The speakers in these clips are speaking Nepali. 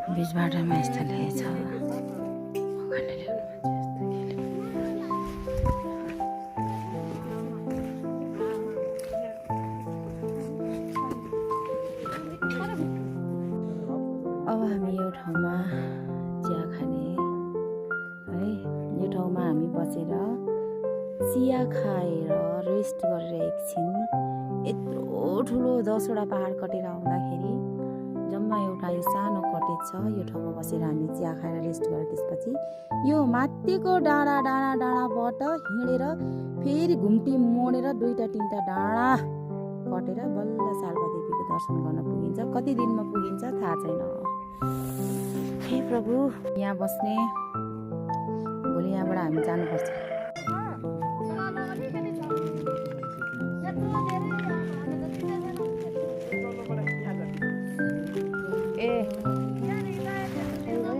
बीच बाटोमा यस्तो रहेछ। अब हामी यो ठाउँमा चिया खाने है। यो ठाउँमा हामी बसेर चिया खाएर रेस्ट गरेर एकछिन यत्रो ठुलो 10वटा पहाड कटेर आउँदाखेरि जम्मा एउटा यो सानो कटेज छ। यो ठाउँमा बसेर हामी चिया खाएर रेस्ट गरेर त्यसपछि यो माथिको डाँडाबाट हिँडेर फेरि घुम्टी मोडेर 2-3 डाँडा कटेर बल्ल सालपा देवीको दर्शन गर्न पुगिन्छ। कति दिनमा पुगिन्छ थाहा छैन। हे प्रभु, यहाँ बस्ने भोलि यहाँबाट हामी जानुपर्छ।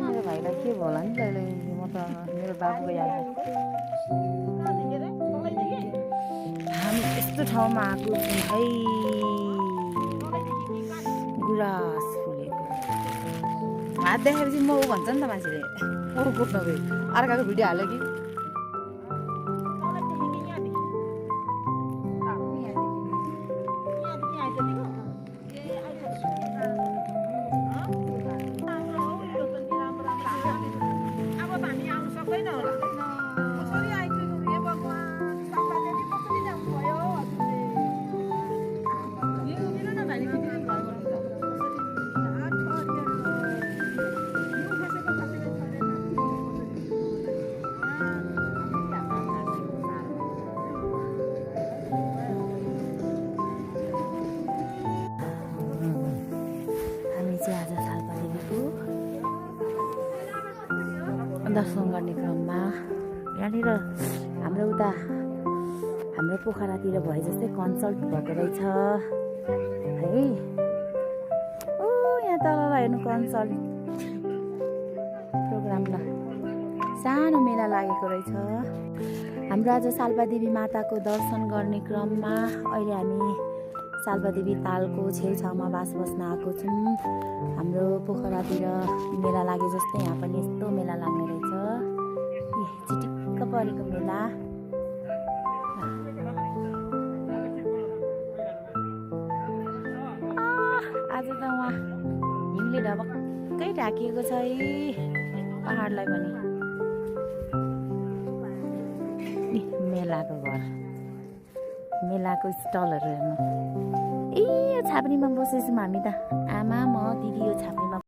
मेरो भाइलाई के होला नि अहिले, म त मेरो बाबुको याद हामी यस्तो ठाउँमा आएको छौँ है। गुराँस फुलेको हात देखाएपछि म भन्छ नि त मान्छेले फुट्न गयो। अर्काको भिडियो हाल्यो कि आज सालपा देवीको दर्शन गर्ने क्रममा यहाँनिर हाम्रो पोखरातिर भए जस्तै कन्सल्ट भएको रहेछ है। ओ यहाँ तल हेर्नु कन्सल्ट प्रोग्राम ल सानो मेला लागेको रहेछ। हाम्रो आज सालपा देवी माताको दर्शन गर्ने क्रममा अहिले हामी सालपा देवी तालको छेउछाउमा बास बस्न आएको छौँ। हाम्रो पोखरातिर मेला लागे जस्तै यहाँ पनि यस्तो मेला लाग्ने रहेछ। चिटिक्क परेको मेला। आज त उहाँ हिउँले ढबक्कै ढाकिएको छ है पहाडलाई पनि। मेलाको घर, मेलाको स्टलहरू हेर्नु। ए यो छाप्रीमा बसेछौँ हामी त, आमा म दिदी यो छाप्री